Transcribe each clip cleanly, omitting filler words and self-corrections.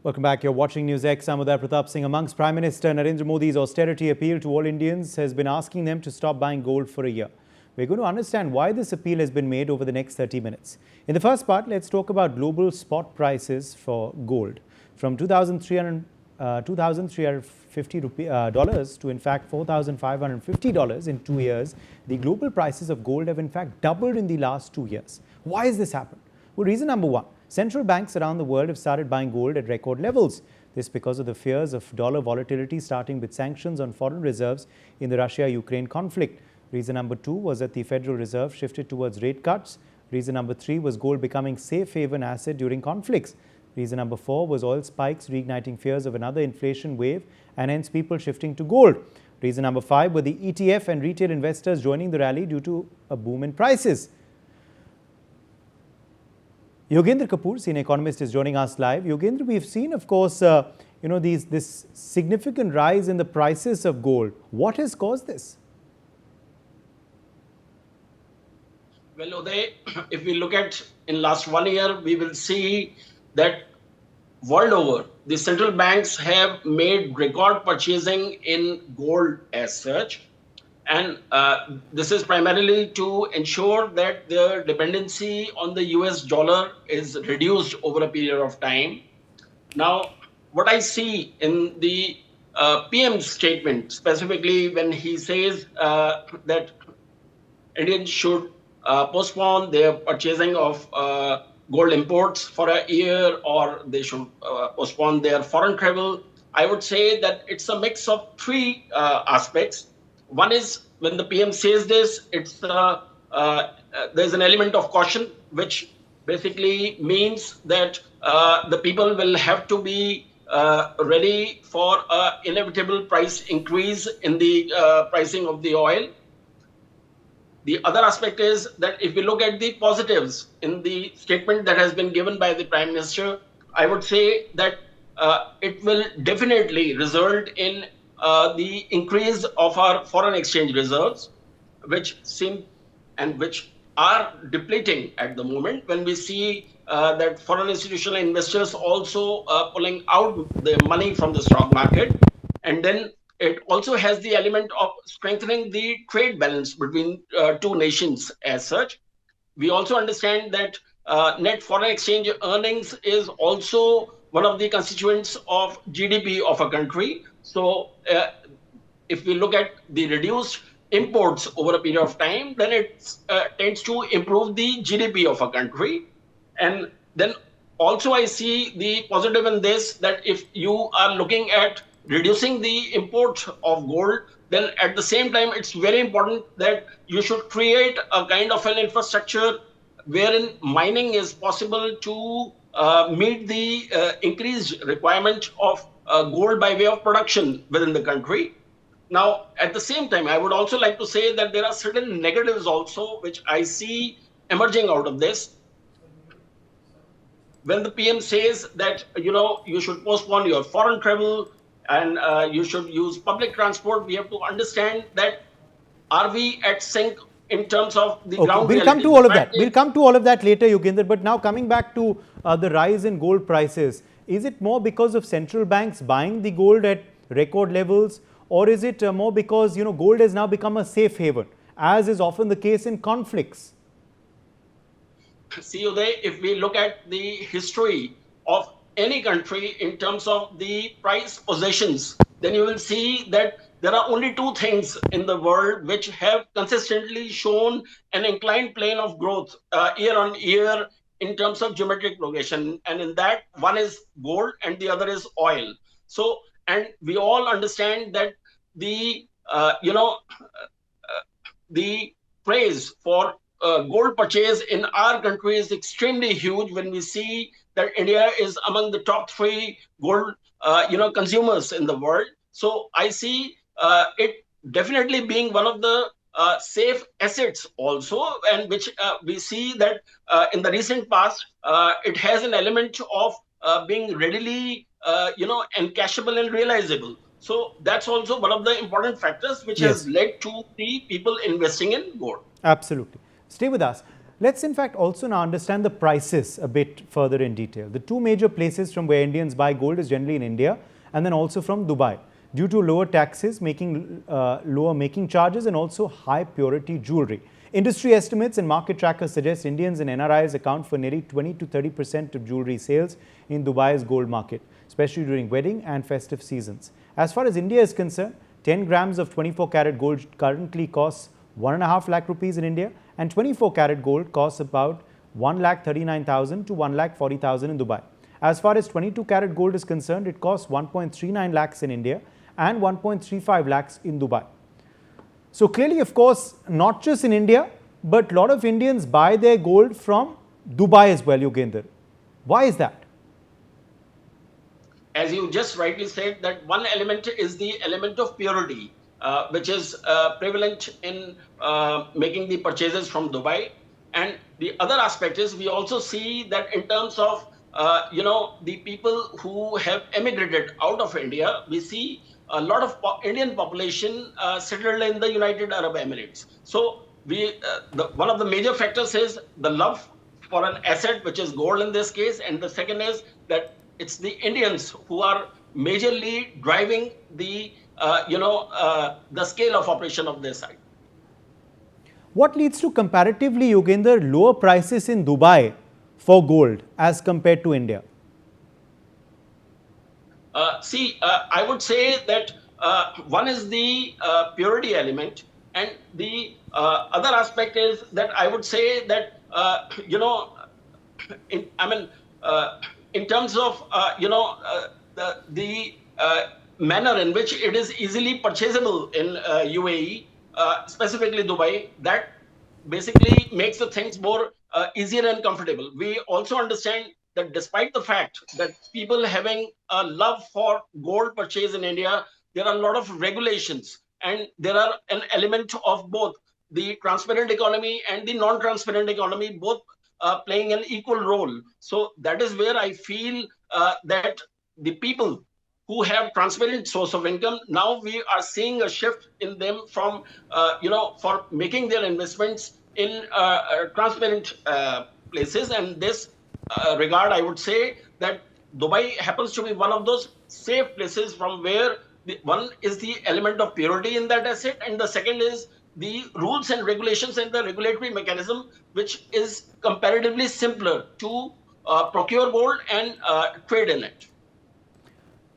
Welcome back. You're watching NewsX. I'm Uday Pratap Singh. Amongst Prime Minister Narendra Modi's austerity appeal to all Indians has been asking them to stop buying gold for a year. We're going to understand why this appeal has been made over the next 30 minutes. In the first part, let's talk about global spot prices for gold. From $2,350 to in fact $4,550 in 2 years, the global prices of gold have in fact doubled in the last 2 years. Why has this happened? Well, reason number one. Central banks around the world have started buying gold at record levels. This because of the fears of dollar volatility, starting with sanctions on foreign reserves in the Russia-Ukraine conflict. Reason number two was that the Federal Reserve shifted towards rate cuts. Reason number three was gold becoming safe haven asset during conflicts. Reason number four was oil spikes reigniting fears of another inflation wave and hence people shifting to gold. Reason number five were the ETF and retail investors joining the rally due to a boom in prices. Yogendra Kapoor, senior economist, is joining us live. Yogendra, we've seen, of course, this significant rise in the prices of gold. What has caused this? Well, Uday, if we look at in last 1 year, we will see that world over, the central banks have made record purchasing in gold as such. And this is primarily to ensure that the dependency on the US dollar is reduced over a period of time. Now, what I see in the PM's statement, specifically when he says that Indians should postpone their purchasing of gold imports for a year, or they should postpone their foreign travel, I would say that it's a mix of three aspects. One is when the PM says this, it's there's an element of caution, which basically means that the people will have to be ready for an inevitable price increase in the pricing of the oil. The other aspect is that if we look at the positives in the statement that has been given by the Prime Minister, I would say that it will definitely result in the increase of our foreign exchange reserves, which seem and which are depleting at the moment when we see that foreign institutional investors also pulling out the money from the stock market. And then it also has the element of strengthening the trade balance between two nations as such. We also understand that net foreign exchange earnings is also one of the constituents of GDP of a country. So if we look at the reduced imports over a period of time, then it tends to improve the GDP of a country. And then also I see the positive in this, that if you are looking at reducing the import of gold, then at the same time, it's very important that you should create a kind of an infrastructure wherein mining is possible to meet the increased requirement of gold by way of production within the country. Now, at the same time, I would also like to say that there are certain negatives also which I see emerging out of this. When the PM says that, you should postpone your foreign travel and you should use public transport, we have to understand that are we at sync in terms of the ground reality? Come to all of that. We'll come to all of that later, Yogendra. But now coming back to the rise in gold prices, is it more because of central banks buying the gold at record levels, or is it more because gold has now become a safe haven, as is often the case in conflicts? See, Uday, if we look at the history of any country in terms of the price positions, then you will see that there are only two things in the world which have consistently shown an inclined plane of growth year on year in terms of geometric progression. And in that, one is gold and the other is oil. So, and we all understand that the, the praise for gold purchase in our country is extremely huge when we see that India is among the top three gold, consumers in the world. So I see it definitely being one of the safe assets also, and which we see that in the recent past, it has an element of being readily, encashable and realizable. So that's also one of the important factors which has led to the people investing in gold. Absolutely. Stay with us. Let's in fact also now understand the prices a bit further in detail. The two major places from where Indians buy gold is generally in India and then also from Dubai, due to lower taxes, lower making charges and also high purity jewelry. Industry estimates and market trackers suggest Indians and NRIs account for nearly 20 to 30% of jewelry sales in Dubai's gold market, especially during wedding and festive seasons. As far as India is concerned, 10 grams of 24 karat gold currently costs 1.5 lakh rupees in India, and 24 karat gold costs about 1,39,000 to 1,40,000 in Dubai. As far as 22 karat gold is concerned, it costs 1.39 lakhs in India and 1.35 lakhs in Dubai. So clearly, of course, not just in India, but a lot of Indians buy their gold from Dubai as well, Yogender. Why is that? As you just rightly said, that one element is the element of purity, which is prevalent in making the purchases from Dubai. And the other aspect is we also see that in terms of the people who have emigrated out of India, we see a lot of Indian population settled in the United Arab Emirates. So one of the major factors is the love for an asset, which is gold in this case, and the second is that it's the Indians who are majorly driving the scale of operation of this side. What leads to comparatively, Yogender, lower prices in Dubai for gold as compared to India? I would say that one is the purity element, and the other aspect is that I would say that in terms of the manner in which it is easily purchasable in UAE, specifically Dubai, that basically makes the things more easier and comfortable. We also understand that despite the fact that people having a love for gold purchase in India, there are a lot of regulations, and there are an element of both the transparent economy and the non-transparent economy, both playing an equal role. So that is where I feel that the people who have transparent source of income, now we are seeing a shift in them from, for making their investments in transparent places. And this regard, I would say that Dubai happens to be one of those safe places from where one is the element of purity in that asset, and the second is the rules and regulations and the regulatory mechanism, which is comparatively simpler to procure gold and trade in it.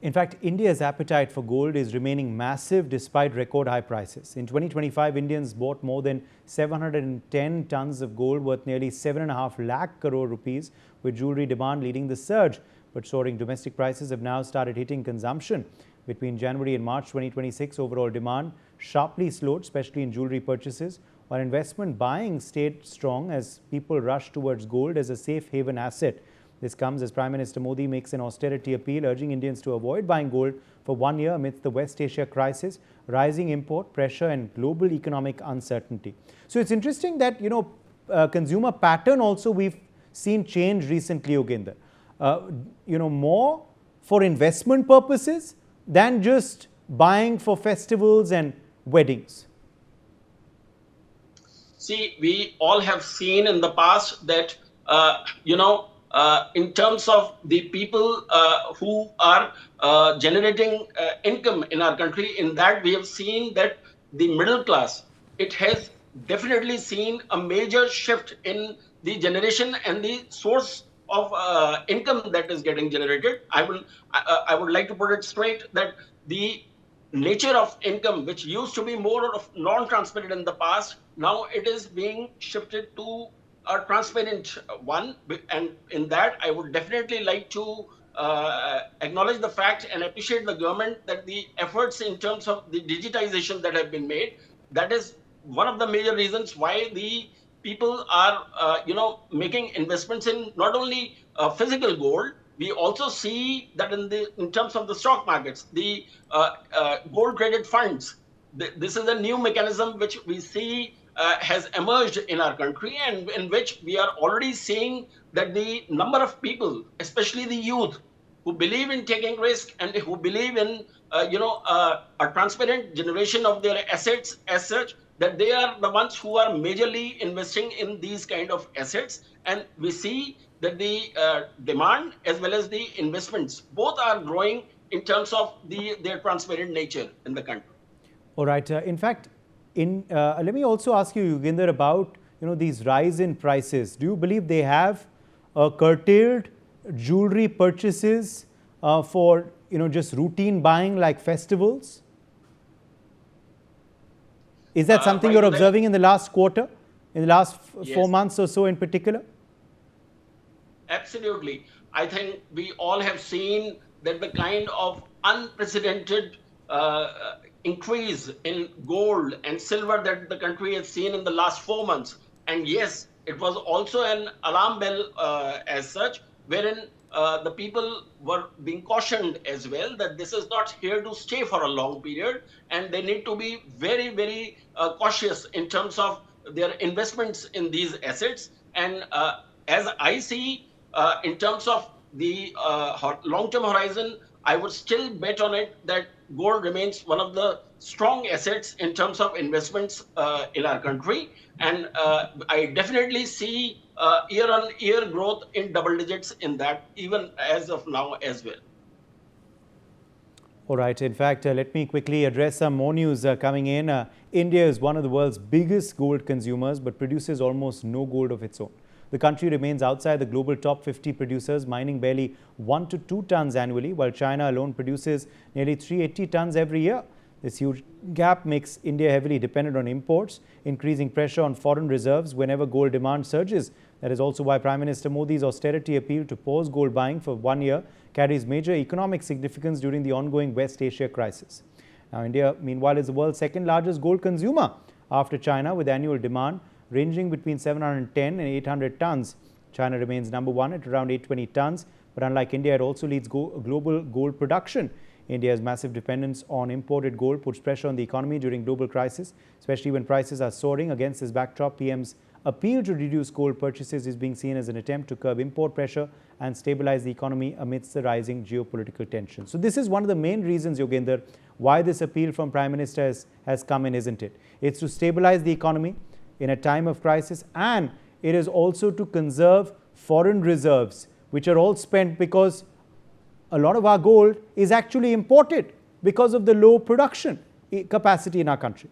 In fact, India's appetite for gold is remaining massive despite record high prices. In 2025, Indians bought more than 710 tons of gold worth nearly 7.5 lakh crore rupees, with jewelry demand leading the surge. But soaring domestic prices have now started hitting consumption. Between January and March 2026, overall demand sharply slowed, especially in jewelry purchases, while investment buying stayed strong as people rushed towards gold as a safe haven asset. This comes as Prime Minister Modi makes an austerity appeal, urging Indians to avoid buying gold for 1 year amidst the West Asia crisis, rising import pressure and global economic uncertainty. So it's interesting that, consumer pattern also we've seen change recently, Yogender. More for investment purposes than just buying for festivals and weddings. See, we all have seen in the past that, in terms of the people who are generating income in our country, in that we have seen that the middle class, it has definitely seen a major shift in the generation and the source of income that is getting generated. I would like to put it straight that the nature of income, which used to be more of non-transparent in the past, now it is being shifted to a transparent one. And in that, I would definitely like to acknowledge the fact and appreciate the government that the efforts in terms of the digitization that have been made, that is one of the major reasons why the people are, making investments in not only physical gold. We also see that in terms of the stock markets, the gold traded funds. This is a new mechanism which we see has emerged in our country, and in which we are already seeing that the number of people, especially the youth, who believe in taking risk and who believe in a transparent generation of their assets as such, that they are the ones who are majorly investing in these kind of assets. And we see that the demand as well as the investments both are growing in terms of their transparent nature in the country. All right. In fact, let me also ask you, Yoginder, about these rise in prices. Do you believe they have curtailed jewelry purchases for just routine buying like festivals? Is that something you're observing in the last quarter, in the last 4 months or so in particular? Absolutely. I think we all have seen that the kind of unprecedented increase in gold and silver that the country has seen in the last 4 months. And yes, it was also an alarm bell as such, wherein the people were being cautioned as well that this is not here to stay for a long period, and they need to be very, very cautious in terms of their investments in these assets. And as I see, in terms of the long-term horizon, I would still bet on it that gold remains one of the strong assets in terms of investments in our country. And I definitely see year-on-year growth in double digits in that, even as of now as well. All right. In fact, let me quickly address some more news coming in. India is one of the world's biggest gold consumers, but produces almost no gold of its own. The country remains outside the global top 50 producers, mining barely 1 to 2 tons annually, while China alone produces nearly 380 tons every year. This huge gap makes India heavily dependent on imports, increasing pressure on foreign reserves whenever gold demand surges. That is also why Prime Minister Modi's austerity appeal to pause gold buying for 1 year carries major economic significance during the ongoing West Asia crisis. Now, India, meanwhile, is the world's second largest gold consumer after China, with annual demand ranging between 710 and 800 tons. China remains number one at around 820 tons, but unlike India, it also leads global gold production. India's massive dependence on imported gold puts pressure on the economy during global crisis, especially when prices are soaring. Against this backdrop, PM's appeal to reduce gold purchases is being seen as an attempt to curb import pressure and stabilize the economy amidst the rising geopolitical tension. So this is one of the main reasons, Yoginder, why this appeal from Prime Minister has come in, isn't it? It's to stabilize the economy in a time of crisis, and it is also to conserve foreign reserves, which are all spent because a lot of our gold is actually imported because of the low production capacity in our country.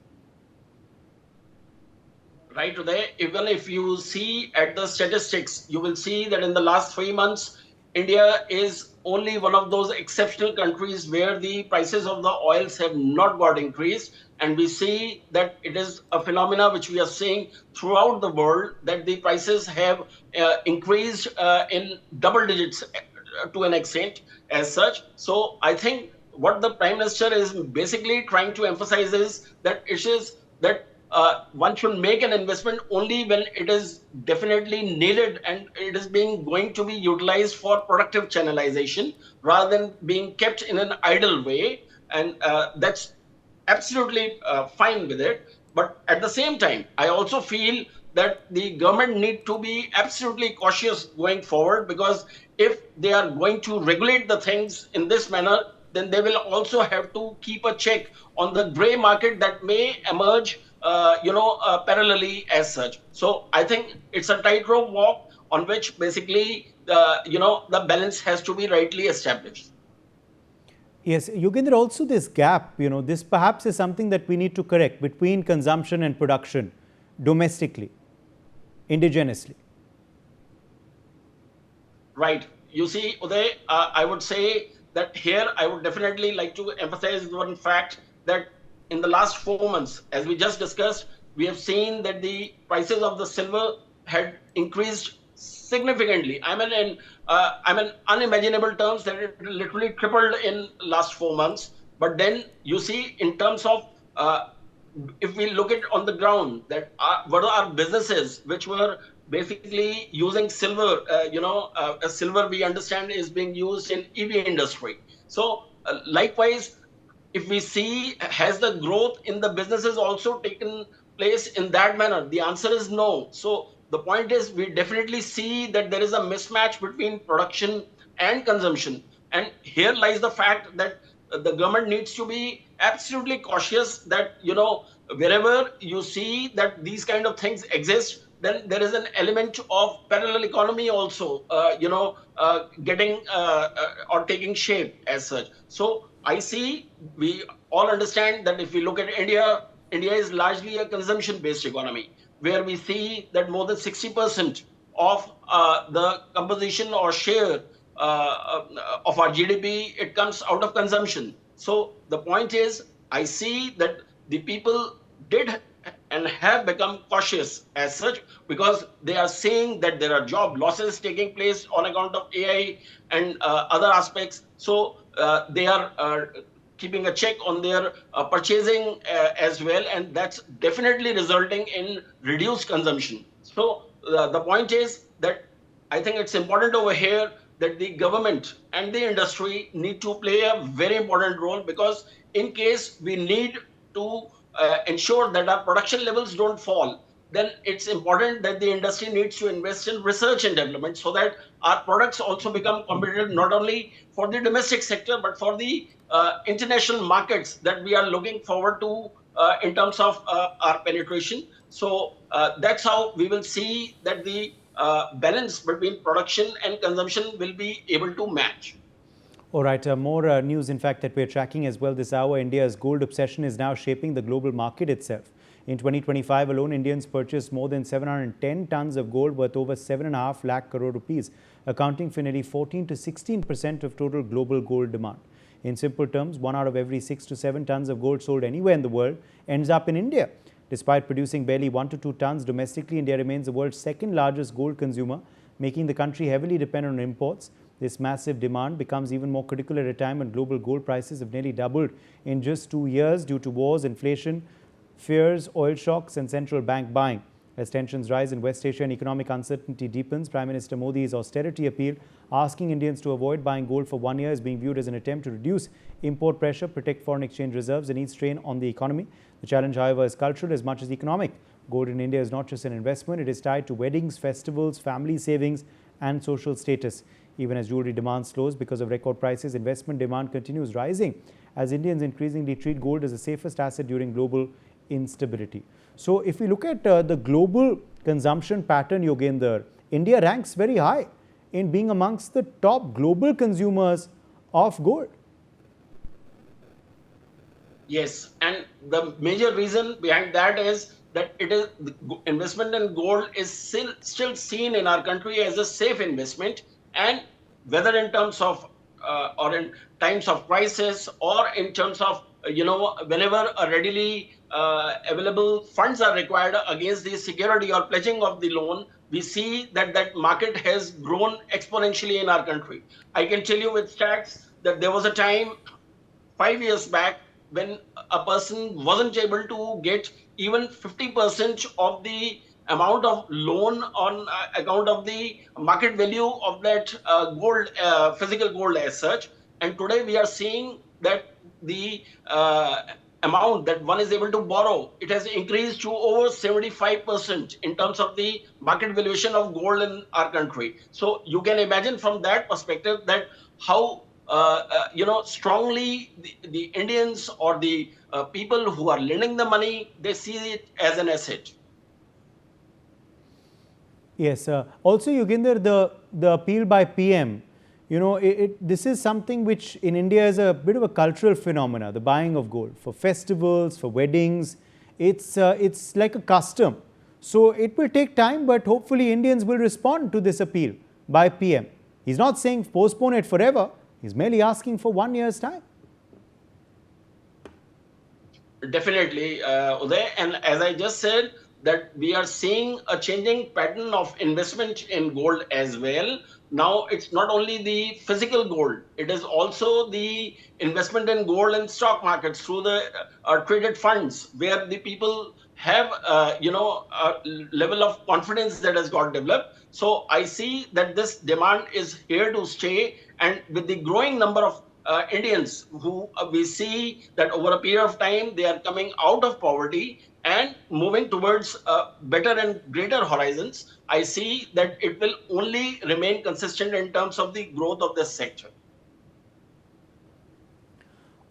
Right today, even if you see at the statistics, you will see that in the last 3 months, India is only one of those exceptional countries where the prices of the oils have not got increased. And we see that it is a phenomena which we are seeing throughout the world, that the prices have increased in double digits to an extent as such. So I think what the Prime Minister is basically trying to emphasize is that it is that one should make an investment only when it is definitely needed and it is going to be utilized for productive channelization rather than being kept in an idle way. And that's absolutely fine with it. But at the same time, I also feel that the government need to be absolutely cautious going forward, because if they are going to regulate the things in this manner, then they will also have to keep a check on the gray market that may emerge parallelly as such. So I think it's a tightrope walk on which basically the balance has to be rightly established. Yes, Yoginder, also this gap, this perhaps is something that we need to correct between consumption and production domestically, indigenously. Right. You see, Uday, I would say that here I would definitely like to emphasize one fact, that in the last 4 months, as we just discussed, we have seen that the prices of the silver had increased significantly. I mean, in unimaginable terms, that it literally tripled in last 4 months. But then you see, in terms of if we look at on the ground, that what are businesses which were basically using silver, silver we understand is being used in EV industry. So likewise, if we see, has the growth in the businesses also taken place in that manner? The answer is no. So the point is, we definitely see that there is a mismatch between production and consumption. And here lies the fact that the government needs to be absolutely cautious that, wherever you see that these kind of things exist, then there is an element of parallel economy also, getting or taking shape as such. So I see, we all understand that if we look at India, India is largely a consumption-based economy, where we see that more than 60% of the composition or share of our GDP, it comes out of consumption. So the point is, I see that the people did and have become cautious as such, because they are seeing that there are job losses taking place on account of AI and other aspects. So they are keeping a check on their purchasing as well, and that's definitely resulting in reduced consumption. So the point is that I think it's important over here that the government and the industry need to play a very important role, because in case we need to ensure that our production levels don't fall, then it's important that the industry needs to invest in research and development, so that our products also become competitive, not only for the domestic sector but for the international markets that we are looking forward to in terms of our penetration. So that's how we will see that the balance between production and consumption will be able to match. All right, more news, in fact, that we're tracking as well this hour. India's gold obsession is now shaping the global market itself. In 2025 alone, Indians purchased more than 710 tons of gold worth over 7.5 lakh crore rupees, accounting for nearly 14 to 16% of total global gold demand. In simple terms, 1 out of every 6 to 7 tons of gold sold anywhere in the world ends up in India. Despite producing barely 1 to 2 tons domestically, India remains the world's second largest gold consumer, making the country heavily dependent on imports. This massive demand becomes even more critical at a time when global gold prices have nearly doubled in just 2 years due to wars, inflation, fears, oil shocks and central bank buying. As tensions rise in West Asia and economic uncertainty deepens, Prime Minister Modi's austerity appeal asking Indians to avoid buying gold for 1 year is being viewed as an attempt to reduce import pressure, protect foreign exchange reserves and ease strain on the economy. The challenge, however, is cultural as much as economic. Gold in India is not just an investment, it is tied to weddings, festivals, family savings and social status. Even as jewelry demand slows because of record prices, investment demand continues rising as Indians increasingly treat gold as the safest asset during global instability. So if we look at the global consumption pattern, Yogendra, India ranks very high in being amongst the top global consumers of gold. Yes, and the major reason behind that is that it is investment in gold is still seen in our country as a safe investment, and whether in terms of or in times of crisis or in terms of whenever a readily available funds are required against the security or pledging of the loan, we see that that market has grown exponentially in our country. I can tell you with stats that there was a time 5 years back when a person wasn't able to get even 50% of the amount of loan on account of the market value of that gold, physical gold as such. And today we are seeing that the amount that one is able to borrow, it has increased to over 75% in terms of the market valuation of gold in our country. So you can imagine from that perspective that how strongly the Indians or the people who are lending the money, they see it as an asset. Yes. Also, Yogendra, the appeal by PM, this is something which in India is a bit of a cultural phenomena, the buying of gold for festivals, for weddings. It's like a custom. So it will take time, but hopefully Indians will respond to this appeal by PM. He's not saying postpone it forever. He's merely asking for 1 year's time. Definitely, Uday. And as I just said, that we are seeing a changing pattern of investment in gold as well. Now, it's not only the physical gold, it is also the investment in gold in stock markets through the traded funds, where the people have, a level of confidence that has got developed. So I see that this demand is here to stay. And with the growing number of Indians who we see that over a period of time, they are coming out of poverty and moving towards better and greater horizons, I see that it will only remain consistent in terms of the growth of this sector.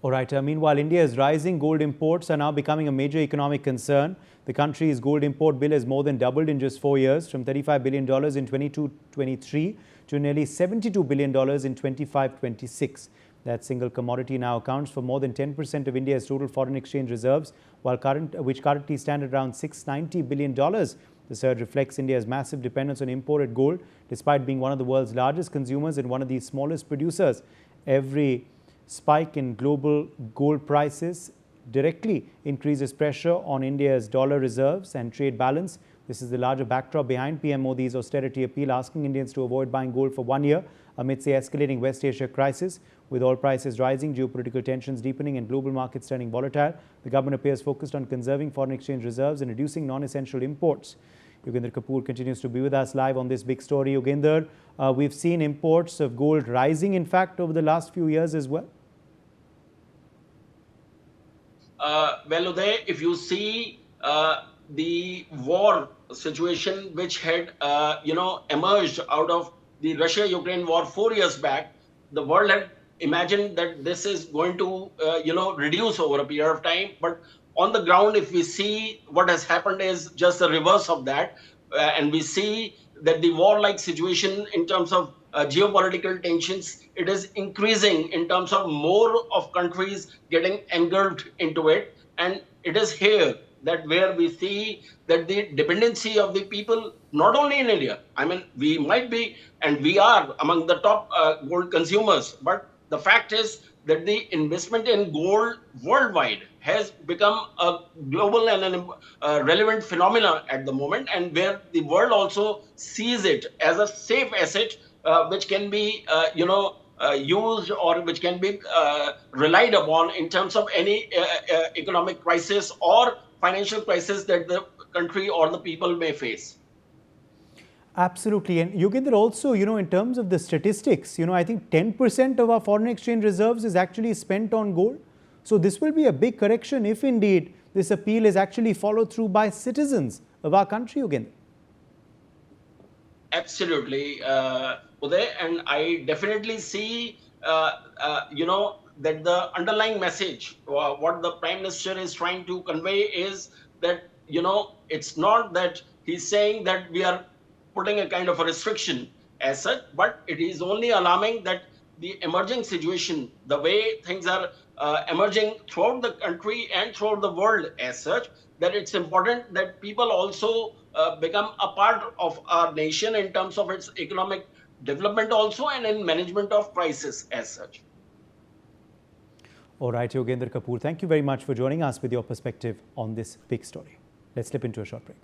All right. Meanwhile, India's rising gold imports are now becoming a major economic concern. The country's gold import bill has more than doubled in just 4 years, from $35 billion in 22-23 to nearly $72 billion in 25-26. That single commodity now accounts for more than 10% of India's total foreign exchange reserves, which currently stand at around $690 billion. The surge reflects India's massive dependence on imported gold, despite being one of the world's largest consumers and one of the smallest producers. Every spike in global gold prices directly increases pressure on India's dollar reserves and trade balance. This is the larger backdrop behind PM Modi's austerity appeal, asking Indians to avoid buying gold for 1 year amidst the escalating West Asia crisis. With oil prices rising, geopolitical tensions deepening and global markets turning volatile, the government appears focused on conserving foreign exchange reserves and reducing non-essential imports. Yogendra Kapoor continues to be with us live on this big story. Yogendra, we've seen imports of gold rising, in fact, over the last few years as well. Well, Uday, if you see the war situation which had, emerged out of the Russia-Ukraine war 4 years back, the world had imagined that this is going to, reduce over a period of time. But on the ground, if we see what has happened is just the reverse of that. And we see that the war-like situation in terms of geopolitical tensions, it is increasing in terms of more of countries getting engulfed into it. And it is here that where we see that the dependency of the people, not only in India, I mean, we might be, and we are among the top gold consumers, but the fact is that the investment in gold worldwide has become a global and a relevant phenomenon at the moment, and where the world also sees it as a safe asset which can be, used, or which can be relied upon in terms of any economic crisis or financial crisis that the country or the people may face. Absolutely. And Yogendra, also, in terms of the statistics, I think 10% of our foreign exchange reserves is actually spent on gold. So this will be a big correction if indeed this appeal is actually followed through by citizens of our country, Yogendra. Absolutely, Uday, and I definitely see, that the underlying message, what the Prime Minister is trying to convey is that, it's not that he's saying that we are putting a kind of a restriction as such, but it is only alarming that the emerging situation, the way things are emerging throughout the country and throughout the world as such, that it's important that people also become a part of our nation in terms of its economic development also, and in management of crisis as such. All right, Yogendra Kapoor, thank you very much for joining us with your perspective on this big story. Let's slip into a short break.